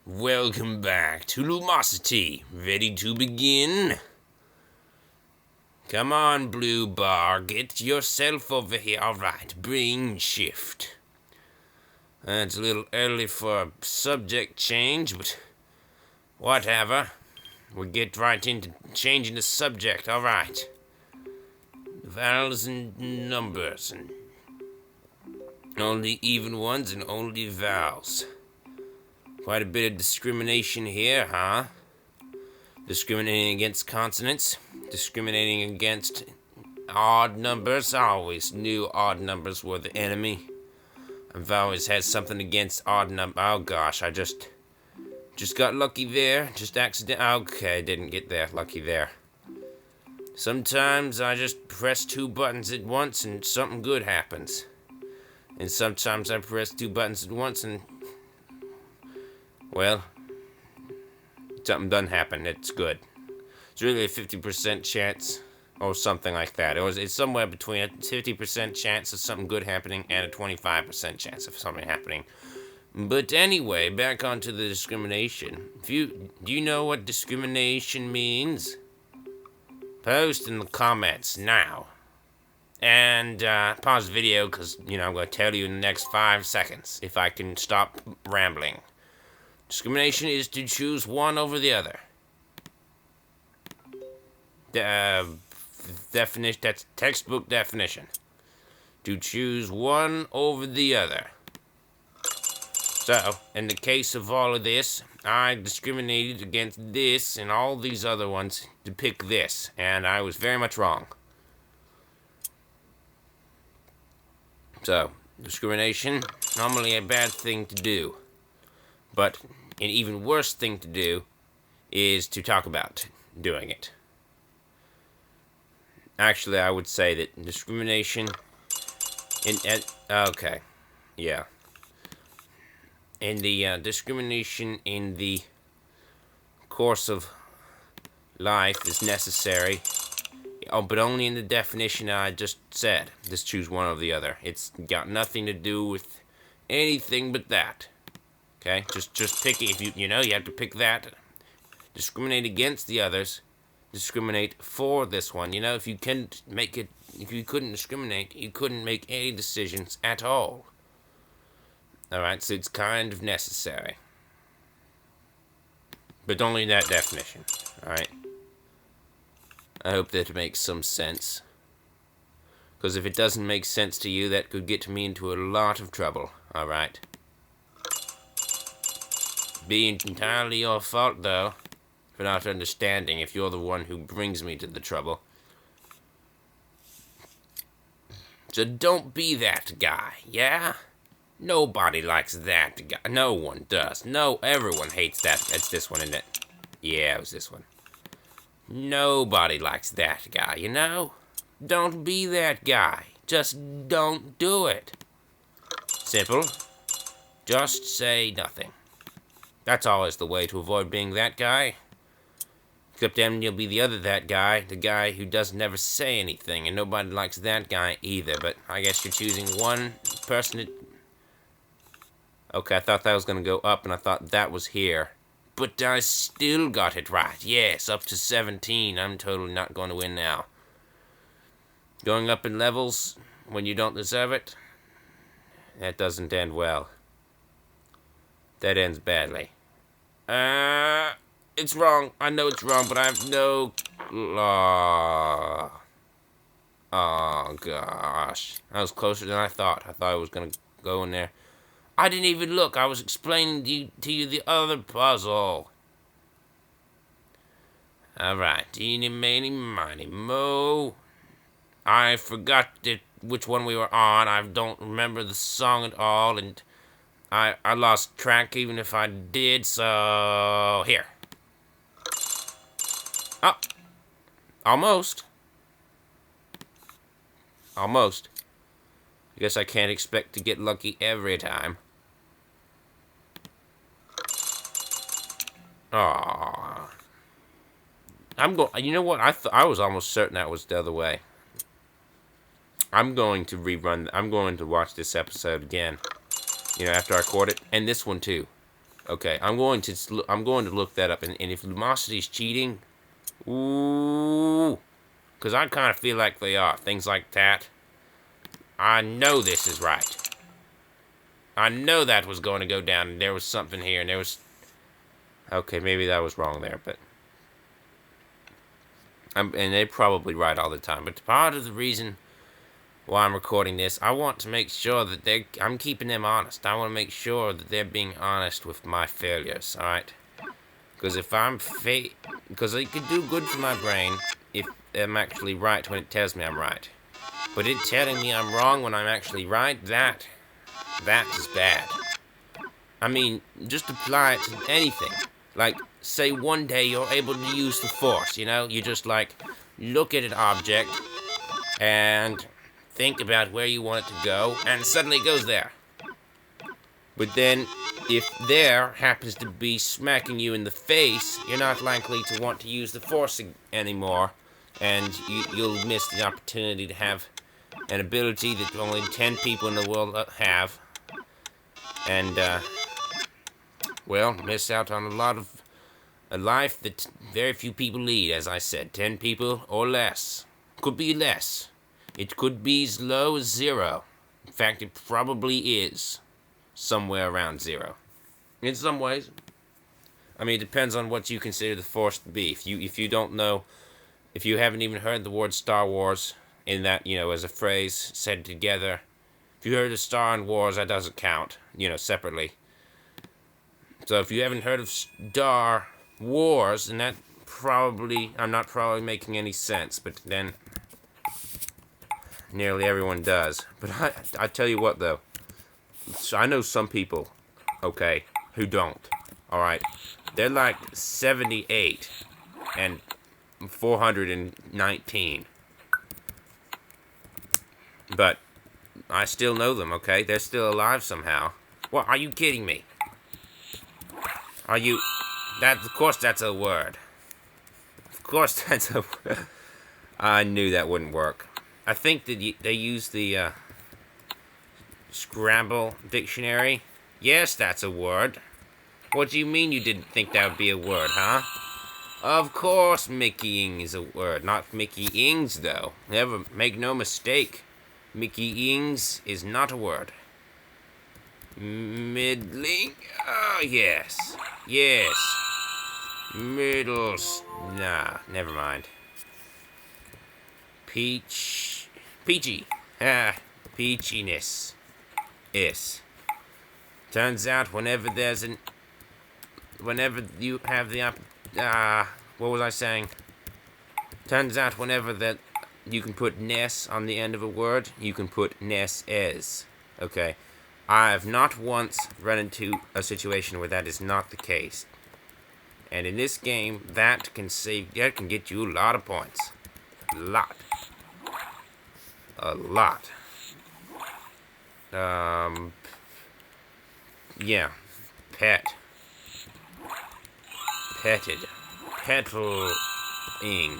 Welcome back to Lumosity. Ready to begin? Come on, Blue Bar, get yourself over here. Alright, bring shift. It's a little early for a subject change, but whatever. We'll get right into changing the subject, alright. Vowels and numbers, and only even ones and only vowels. Quite a bit of discrimination here, huh? Discriminating against consonants, discriminating against odd numbers. I always knew odd numbers were the enemy. I've always had something against odd numbers. Oh gosh, I just got lucky there. Just accident. Okay, didn't get there. Lucky there. Sometimes I just press two buttons at once and something good happens. And sometimes I press two buttons at once and, well, something doesn't happen. It's good. It's really a 50% chance or something like that. It's somewhere between a 50% chance of something good happening and a 25% chance of something happening. But anyway, back onto the discrimination. Do you know what discrimination means? Post in the comments now. And pause the video because, I'm going to tell you in the next 5 seconds if I can stop rambling. Discrimination is to choose one over the other. Definition, that's textbook definition. To choose one over the other. So, in the case of all of this, I discriminated against this and all these other ones to pick this, and I was very much wrong. So, discrimination, normally a bad thing to do. But an even worse thing to do is to talk about doing it. Actually, I would say that discrimination in the discrimination in the course of life is necessary, but only in the definition I just said. Just choose one over the other. It's got nothing to do with anything but that. Okay, just picking. If you have to pick that. Discriminate against the others. Discriminate for this one. If you couldn't discriminate, you couldn't make any decisions at all. Alright, so it's kind of necessary. But only in that definition. Alright? I hope that makes some sense. Because if it doesn't make sense to you, that could get me into a lot of trouble. Alright? Be entirely your fault, though, for not understanding if you're the one who brings me to the trouble. So don't be that guy, yeah? Nobody likes that guy. No one does. No, everyone hates that. It's this one, isn't it? Yeah, it was this one. Nobody likes that guy, Don't be that guy. Just don't do it. Simple. Just say nothing. That's always the way to avoid being that guy. Except then you'll be that guy, the guy who doesn't ever say anything, and nobody likes that guy either, but I guess you're choosing one person to... Okay, I thought that was going to go up, and I thought that was here. But I still got it right. Yes, up to 17. I'm totally not going to win now. Going up in levels when you don't deserve it, that doesn't end well. That ends badly. It's wrong. I know it's wrong, but I have no... Oh, gosh. I was closer than I thought. I thought I was going to go in there. I didn't even look. I was explaining to you the other puzzle. Alright. Eeny, meeny, miny, mo. I forgot which one we were on. I don't remember the song at all, and I lost track even if I did, so... Here. Oh. Almost. Almost. I guess I can't expect to get lucky every time. Aww. You know what? I was almost certain that was the other way. I'm going to watch this episode again. After I record it. And this one, too. Okay, I'm going to look that up, and if Lumosity's cheating, ooh, because I kind of feel like they are. Things like that. I know this is right. I know that was going to go down, and there was something here, and there was... Okay, maybe that was wrong there, but... and they're probably right all the time, but part of the reason why I'm recording this, I want to make sure that I'm keeping them honest. I want to make sure that they're being honest with my failures, alright? Because if I'm because it could do good for my brain if I'm actually right when it tells me I'm right. But it telling me I'm wrong when I'm actually right, that is bad. I mean, just apply it to anything. Like, say one day you're able to use the Force, you know? You just, like, look at an object and think about where you want it to go, and suddenly it goes there. But then, if there happens to be smacking you in the face, you're not likely to want to use the Force anymore, and you'll miss the opportunity to have an ability that only 10 people in the world have, and, well, miss out on a life that very few people lead, as I said. 10 people or less. Could be less. It could be as low as 0. In fact, it probably is somewhere around 0. In some ways. I mean, it depends on what you consider the Force to be. If you don't know, if you haven't even heard the word Star Wars in that, you know, as a phrase said together, if you heard of Star and Wars, that doesn't count, you know, separately. So if you haven't heard of Star Wars, then that I'm not probably making any sense, but then nearly everyone does. But I tell you what, though. I know some people, okay, who don't. Alright? They're like 78 and 419. But I still know them, okay? They're still alive somehow. What? Are you kidding me? Are you... Of course that's a word. Of course that's a word. I knew that wouldn't work. I think that they use the Scrabble dictionary. Yes, that's a word. What do you mean you didn't think that would be a word, huh? Of course Mickey-ing is a word. Not Mickey-ings, though. Never make no mistake. Mickey-ings is not a word. Middling? Oh, yes. Yes. Nah, never mind. Peachy. Peachiness. Is. Turns out whenever you have the what was I saying? Turns out whenever that you can put ness on the end of a word, you can put ness is. Okay. I have not once run into a situation where that is not the case. And in this game, that can get you a lot of points. A lot. Yeah. Pet. Petted. Petting.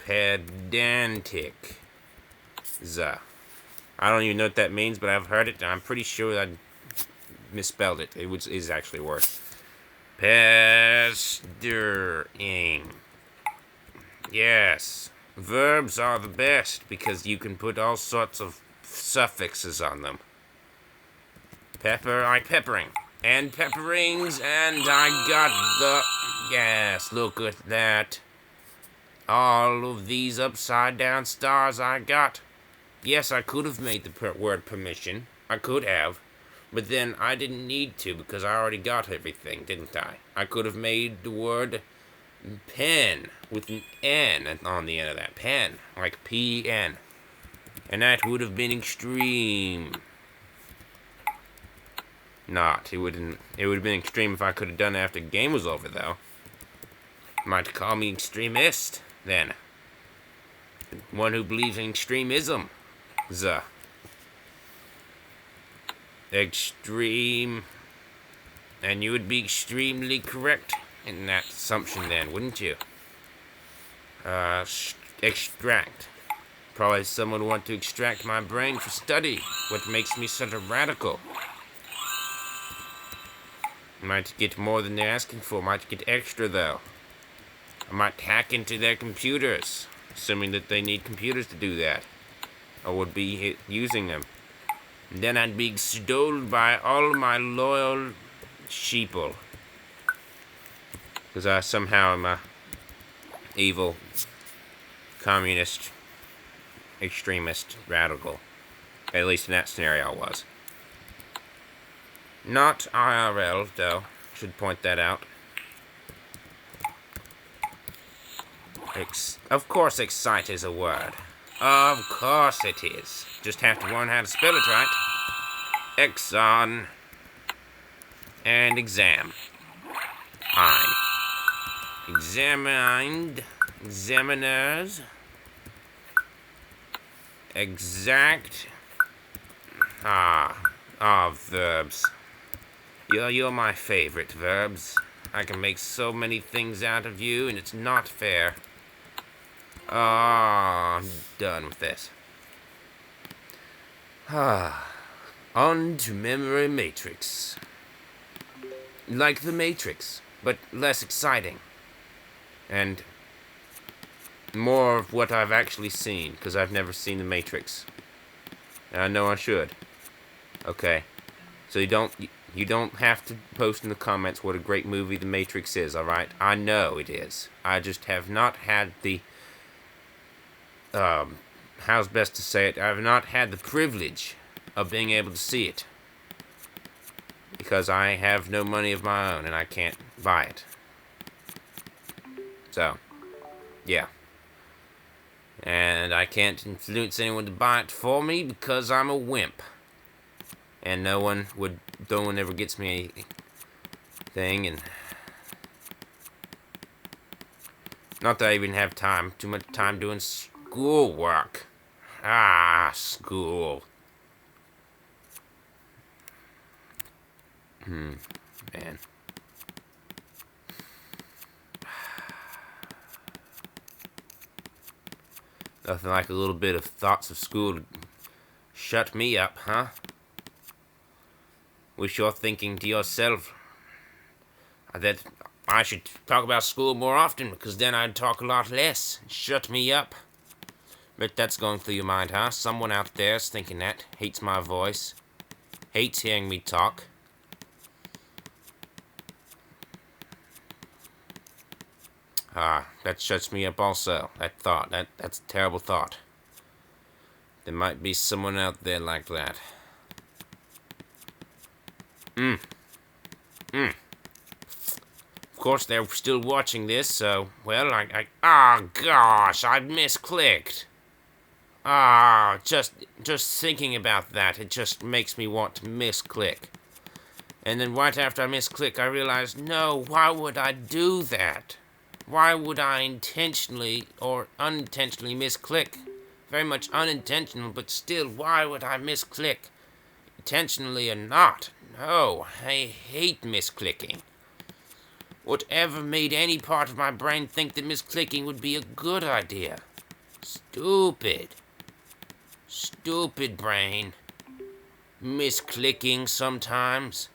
Pedantic. I don't even know what that means, but I've heard it, and I'm pretty sure I misspelled it. It is actually worse. Pestering. Yes. Verbs are the best, because you can put all sorts of suffixes on them. Pepper, like peppering. And pepperings, and I got the... Yes, look at that. All of these upside down stars I got. Yes, I could have made the word permission. I could have. But then I didn't need to because I already got everything, didn't I? I could have made the word pen with an N on the end of that. Pen. Like P-N. And that would have been extreme. It would have been extreme if I could have done it after the game was over, though. Might call me extremist, then. One who believes in extremism. Extreme. And you would be extremely correct in that assumption then, wouldn't you? Extract. Probably someone want to extract my brain for study. What makes me such a radical? Might get more than they're asking for. Might get extra, though. I might hack into their computers, assuming that they need computers to do that. I would be using them. And then I'd be extolled by all my loyal sheeple. Because I somehow am a evil, communist, extremist, radical. At least in that scenario I was. Not IRL, though. Should point that out. Of course excite is a word. Of course it is. Just have to learn how to spell it right. Exon. And exam. Fine. Examined. Examiners. Exact. Verbs. You're my favorite verbs. I can make so many things out of you, and it's not fair. I'm done with this. On to memory matrix. Like the Matrix, but less exciting. And more of what I've actually seen, because I've never seen the Matrix. And I know I should. Okay. So you don't have to post in the comments what a great movie The Matrix is, alright? I know it is. I just have not had the how's best to say it? I've not had the privilege of being able to see it. Because I have no money of my own and I can't buy it. So, yeah. And I can't influence anyone to buy it for me because I'm a wimp. And no one ever gets me anything, and not that I even have time. Too much time doing schoolwork. School. Man. Nothing like a little bit of thoughts of school to shut me up, huh? Wish you're thinking to yourself that I should talk about school more often, because then I'd talk a lot less. Shut me up. But that's going through your mind, huh? Someone out there's thinking that. Hates my voice. Hates hearing me talk. That shuts me up also. That thought. That's a terrible thought. There might be someone out there like that. Of course, they're still watching this, so, well, gosh, I misclicked. Just thinking about that, it just makes me want to misclick. And then right after I misclick, I realized, no, why would I do that? Why would I intentionally or unintentionally misclick? Very much unintentional, but still, why would I misclick? Intentionally or not? No, I hate misclicking. Whatever made any part of my brain think that misclicking would be a good idea? Stupid. Stupid brain. Misclicking sometimes.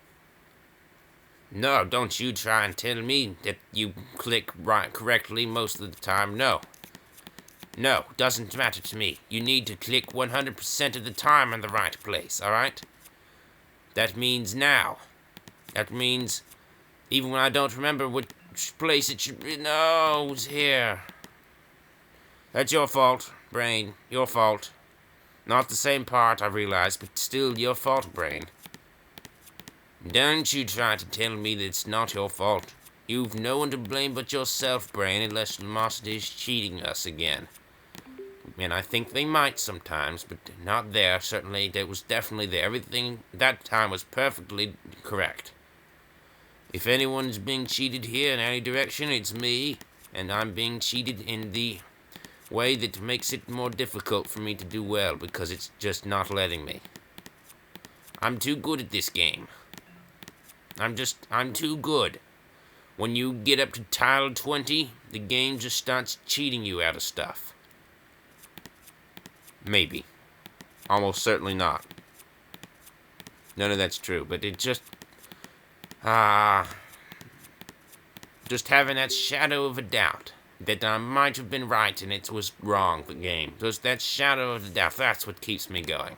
No, don't you try and tell me that you click right correctly most of the time. No. No, doesn't matter to me. You need to click 100% of the time in the right place, alright? That means now. That means even when I don't remember which place it should be. No, it was here. That's your fault, brain. Your fault. Not the same part, I realize, but still your fault, brain. Don't you try to tell me that it's not your fault. You've no one to blame but yourself, brain, unless Lumosity is cheating us again. And I think they might sometimes, but not there, certainly. That was definitely there. Everything that time was perfectly correct. If anyone's being cheated here in any direction, it's me. And I'm being cheated in the way that makes it more difficult for me to do well, because it's just not letting me. I'm too good at this game. I'm too good. When you get up to tile 20, the game just starts cheating you out of stuff. Maybe. Almost certainly not. None of that's true, but it just... just having that shadow of a doubt that I might have been right and it was wrong, the game. Just that shadow of a doubt, that's what keeps me going.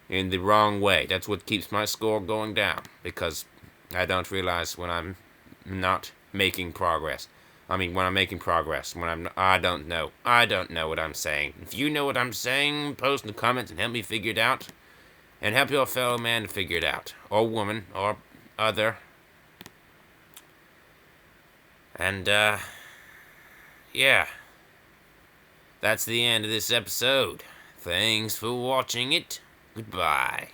In the wrong way. That's what keeps my score going down. Because I don't realize when I'm not making progress. I mean, when I'm making progress. I don't know. I don't know what I'm saying. If you know what I'm saying, post in the comments and help me figure it out. And help your fellow man to figure it out. Or woman. Or other. And, yeah. That's the end of this episode. Thanks for watching it. Goodbye.